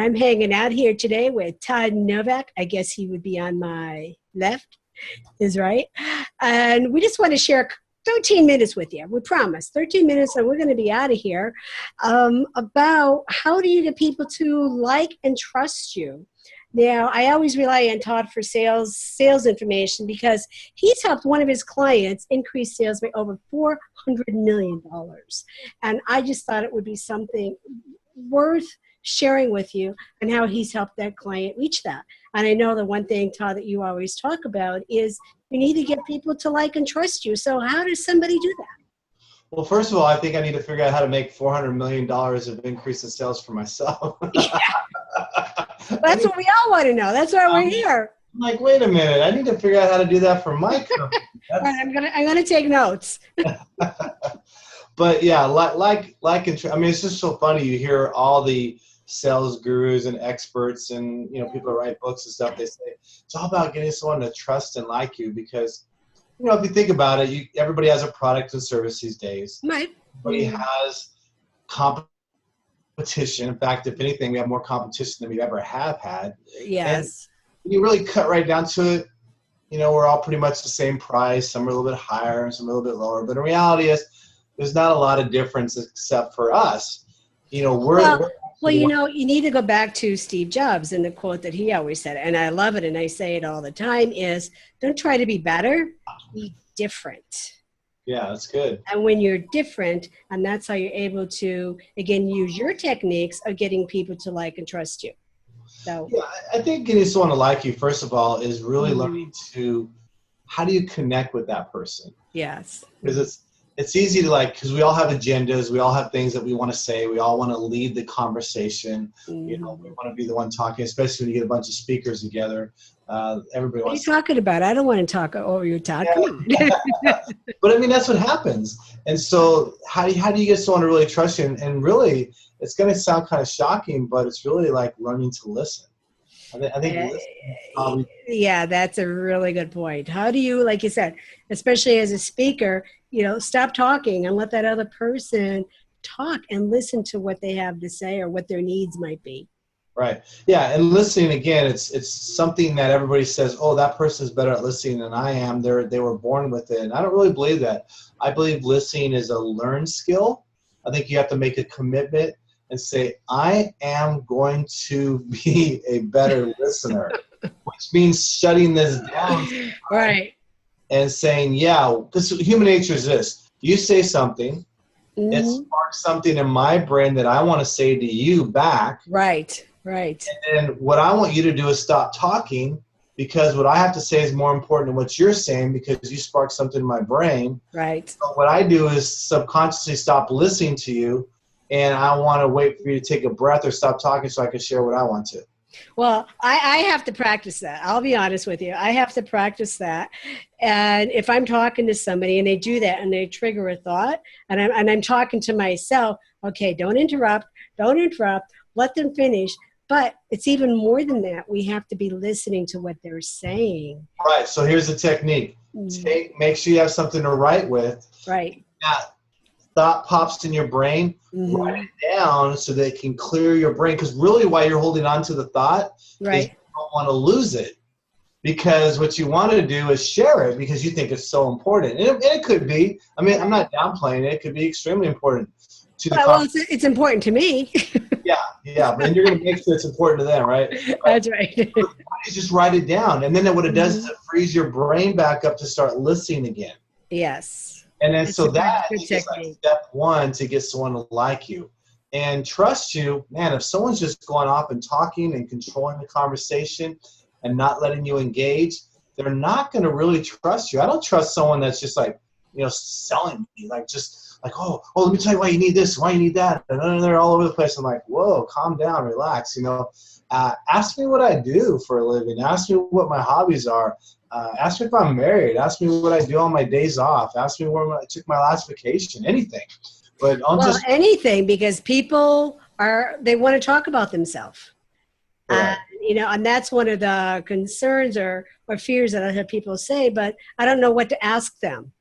I'm hanging out here today with Todd Novak. I guess he would be on my left, is right. And we just want to share 13 minutes with you. We promise 13 minutes and we're going to be out of here, about how do you get people to like and trust you. Now, I always rely on Todd for sales information because he's helped one of his clients increase sales by over $400 million. And I just thought it would be something worth sharing with you and how he's helped that client reach that. And I know the one thing, Todd, that you always talk about is you need to get people to like and trust you. So how does somebody do that? Well, first of all, I think I need to figure out how to make $400 million of increase in sales for myself. That's what we all want to know. That's why we're here. I'm like, wait a minute. I need to figure out how to do that for my company. All right, I'm gonna take notes. But yeah, I mean, it's just so funny. You hear all the sales gurus and experts and people that write books and stuff. They say it's all about getting someone to trust and like you because if you think about it, everybody has a product and service these days. Right. Everybody has competition. In fact, if anything, we have more competition than we ever have had. Yes. And you really cut right down to it. We're all pretty much the same price. Some are a little bit higher and some a little bit lower. But the reality is there's not a lot of difference except for us. Well, you need to go back to Steve Jobs and the quote that he always said, and I love it, and I say it all the time, is don't try to be better, be different. Yeah, that's good. And when you're different, and that's how you're able to, again, use your techniques of getting people to like and trust you. So yeah, I think getting someone to like you, first of all, is really learning how do you connect with that person? Yes. Because it's easy to because we all have agendas. We all have things that we want to say. We all want to lead the conversation. We want to be the one talking, especially when you get a bunch of speakers together. Everybody What are you wants talking about? I don't want to talk over your talk. Yeah. But I mean, that's what happens. And so how do you get someone to really trust you? And really, it's going to sound kind of shocking, but it's really like learning to listen. I think yeah, that's a really good point. How do you, like you said, especially as a speaker, stop talking and let that other person talk and listen to what they have to say or what their needs might be. Right. Yeah. And listening, again, it's something that everybody says, oh, that person's better at listening than I am. They were born with it. And I don't really believe that. I believe listening is a learned skill. I think you have to make a commitment and say, I am going to be a better listener, which means shutting this down. Right. And saying, yeah, because human nature is this. You say something, it sparks something in my brain that I want to say to you back. Right, right. And what I want you to do is stop talking because what I have to say is more important than what you're saying because you sparked something in my brain. Right. So what I do is subconsciously stop listening to you, and I want to wait for you to take a breath or stop talking so I can share what I want to. Well, I have to practice that. I'll be honest with you. I have to practice that. And if I'm talking to somebody and they do that and they trigger a thought and I'm talking to myself, okay, don't interrupt, let them finish. But it's even more than that. We have to be listening to what they're saying. Right. So here's the technique. Make sure you have something to write with. Right. That thought pops in your brain, write it down so that it can clear your brain. Because really why you're holding on to the thought is you don't want to lose it. Because what you want to do is share it because you think it's so important. And it could be. I mean, I'm not downplaying it. It could be extremely important to the well, it's important to me. Yeah. But you're going to make sure it's important to them, right? That's right. You just write it down. And then what it does is it frees your brain back up to start listening again. Yes. And then so that is like step one to get someone to like you and trust you. Man, if someone's just going off and talking and controlling the conversation and not letting you engage, they're not going to really trust you. I don't trust someone that's just like, selling me, oh, let me tell you why you need this, why you need that. And then they're all over the place. I'm like, whoa, calm down, relax. Ask me what I do for a living. Ask me what my hobbies are. Ask me if I'm married. Ask me what I do on my days off. Ask me where I took my last vacation. Anything. But anything, because people they want to talk about themselves. Right. And that's one of the concerns or fears that I have people say, but I don't know what to ask them.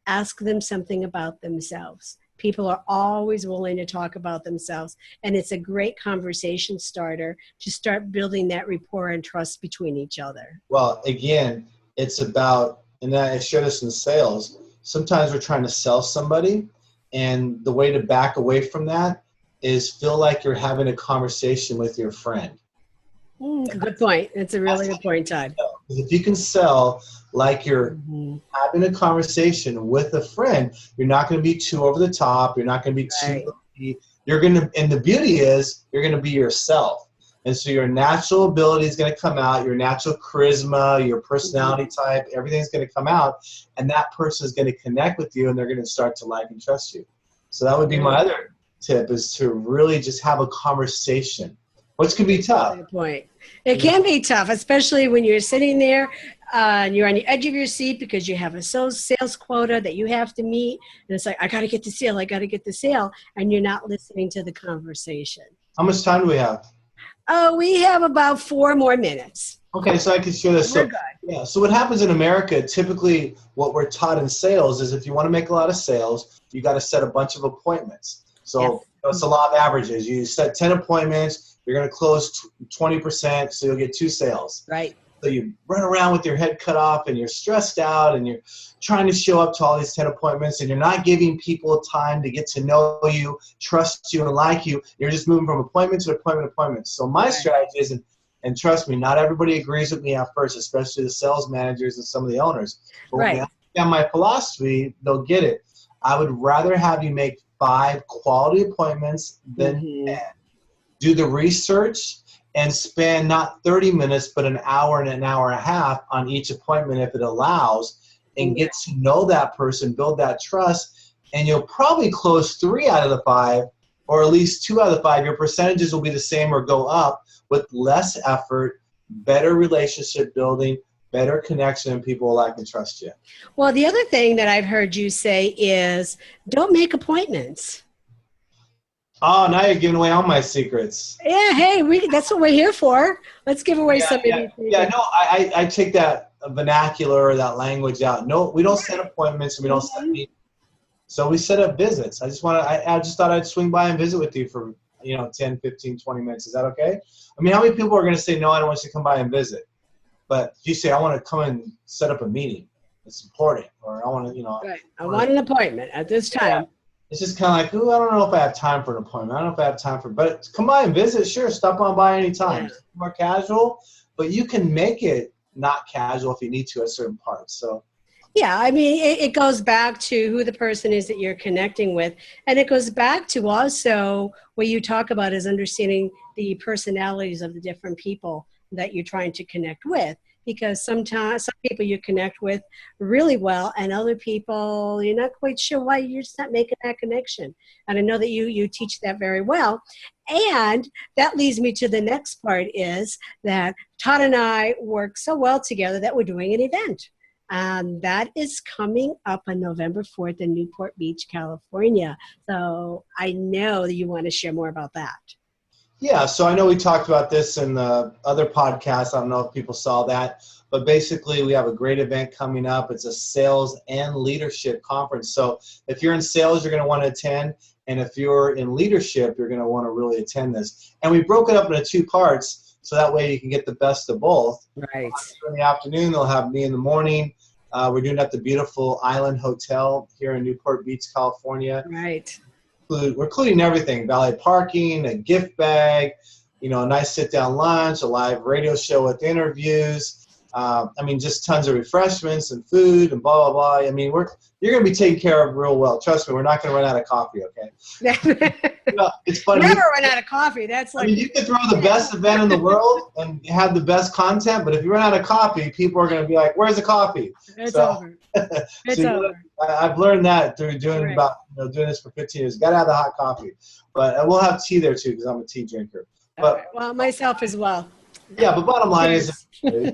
Ask them something about themselves. People are always willing to talk about themselves, and it's a great conversation starter to start building that rapport and trust between each other. Well, again, it's about, and I share this in sales, sometimes we're trying to sell somebody, and the way to back away from that is feel like you're having a conversation with your friend. Good point. It's a really good point, Todd. If you can sell like you're having a conversation with a friend, you're not going to be too over the top. You're not going to be too, you're going to, and the beauty is you're going to be yourself. And so your natural ability is going to come out, your natural charisma, your personality type, everything's going to come out, and that person is going to connect with you, and they're going to start to like and trust you. So that would be my other tip, is to really just have a conversation, which can be tough. Good point. It can be tough, especially when you're sitting there and you're on the edge of your seat because you have a sales quota that you have to meet. And it's like, I got to get the sale. I got to get the sale. And you're not listening to the conversation. How much time do we have? Oh, we have about 4 more minutes. Okay, so I can share this. We're good. Yeah, so what happens in America, typically what we're taught in sales is if you want to make a lot of sales, you got to set a bunch of appointments. So it's a law of averages. You set 10 appointments, you're going to close 20%, so you'll get 2 sales. Right. So you run around with your head cut off and you're stressed out and you're trying to show up to all these 10 appointments and you're not giving people time to get to know you, trust you, and like you. You're just moving from appointment to appointment to appointment. So my strategy is, and trust me, not everybody agrees with me at first, especially the sales managers and some of the owners. But when they understand my philosophy, they'll get it. I would rather have you make 5 quality appointments than 10. Do the research and spend not 30 minutes, but an hour and an hour and a half on each appointment if it allows, and get to know that person, build that trust, and you'll probably close 3 out of the 5, or at least 2 out of the 5. Your percentages will be the same or go up with less effort, better relationship building, better connection, and people will like and trust you. Well, the other thing that I've heard you say is don't make appointments. Oh, now you're giving away all my secrets. Yeah, hey, that's what we're here for. Let's give away some of these things. Yeah, no, I take that vernacular or that language out. No, we don't set appointments and we don't set meetings. So we set up visits. I just thought I'd swing by and visit with you for 10, 15, 20 minutes. Is that okay? I mean, how many people are going to say, no, I don't want you to come by and visit? But if you say, I want to come and set up a meeting, it's important. Or I want to, Right. I want an appointment at this time. Yeah. It's just kind of like, ooh, I don't know if I have time for an appointment. I don't know if I have time for, but come by and visit. Sure, stop on by anytime. Yeah. It's more casual, but you can make it not casual if you need to at certain parts. So. Yeah, I mean, it goes back to who the person is that you're connecting with. And it goes back to also what you talk about is understanding the personalities of the different people that you're trying to connect with. Because sometimes some people you connect with really well, and other people you're not quite sure why you're just not making that connection. And I know that you teach that very well. And that leads me to the next part is that Todd and I work so well together that we're doing an event. That is coming up on November 4th in Newport Beach, California. So I know that you want to share more about that. Yeah, so I know we talked about this in the other podcast. I don't know if people saw that, but basically we have a great event coming up. It's a sales and leadership conference. So if you're in sales, you're going to want to attend. And if you're in leadership, you're going to want to really attend this. And we broke it up into 2 parts, so that way you can get the best of both. Right. In the afternoon, they'll have me in the morning. We're doing it at the beautiful Island Hotel here in Newport Beach, California. Right. We're including everything: valet parking, a gift bag, a nice sit-down lunch, a live radio show with interviews. Just tons of refreshments and food and blah, blah, blah. I mean, you're going to be taken care of real well. Trust me, we're not going to run out of coffee, okay? It's funny. Never run out of coffee. That's like. You can throw the best event in the world and have the best content, but if you run out of coffee, people are going to be like, where's the coffee? It's over. It's over. I've learned that through doing doing this for 15 years. Got to have the hot coffee. But we'll have tea there, too, because I'm a tea drinker. But right. Well, myself as well. Yeah, but bottom line is you're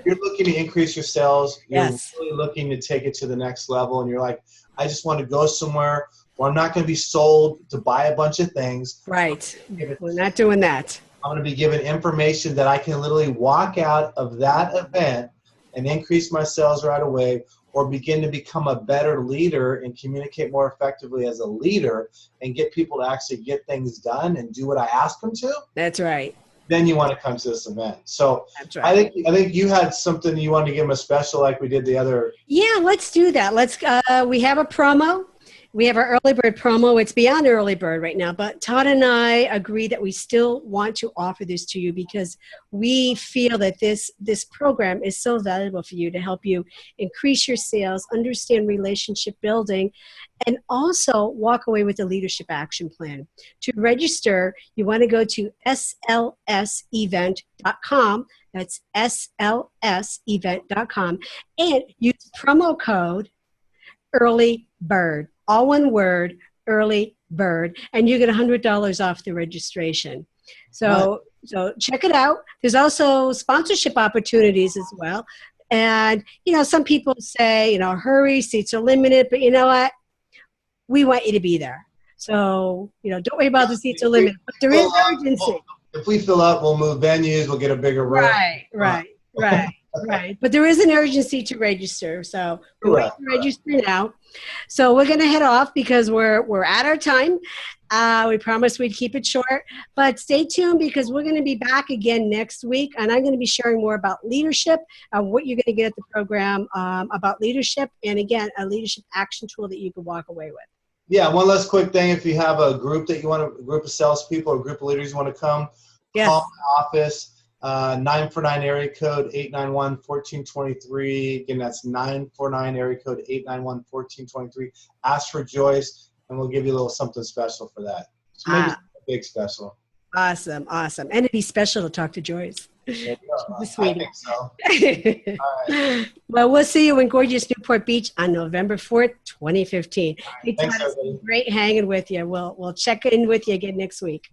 looking to increase your sales. You're really looking to take it to the next level. And you're like, I just want to go somewhere where I'm not going to be sold to buy a bunch of things. Right. We're not doing that. I'm going to be given information that I can literally walk out of that event and increase my sales right away, or begin to become a better leader and communicate more effectively as a leader and get people to actually get things done and do what I ask them to, That's right. then you want to come to this event. So That's right. I think you had something you wanted to give them a special like we did the other. Yeah, let's do that. We have a promo. We have our early bird promo. It's beyond early bird right now, but Todd and I agree that we still want to offer this to you because we feel that this program is so valuable for you to help you increase your sales, understand relationship building, and also walk away with a leadership action plan. To register, you want to go to slsevent.com. That's slsevent.com and use promo code early bird. All one word, early bird, and you get $100 off the registration. So check it out. There's also sponsorship opportunities as well. And, some people say, hurry, seats are limited, but you know what? We want you to be there. So, don't worry about the seats are limited, but there is urgency. If we fill up, we'll move venues, we'll get a bigger room. Right. But there is an urgency to register. So we're register now. So we're going to head off because we're at our time. We promised we'd keep it short, but stay tuned because we're going to be back again next week. And I'm going to be sharing more about leadership, what you're going to get at the program about leadership. And again, a leadership action tool that you can walk away with. Yeah. One last quick thing. If you have a group a group of salespeople or a group of leaders you want to come, call my office. 949 area code 891-1423. Again, that's 949 area code 891-1423. Ask for Joyce, and we'll give you a little something special for that. So maybe a big special. Awesome. And it'd be special to talk to Joyce. I Sweetie. think so. All right. Well, we'll see you in gorgeous Newport Beach on November 4th, 2015. Thanks, everybody. Great hanging with you. We'll check in with you again next week.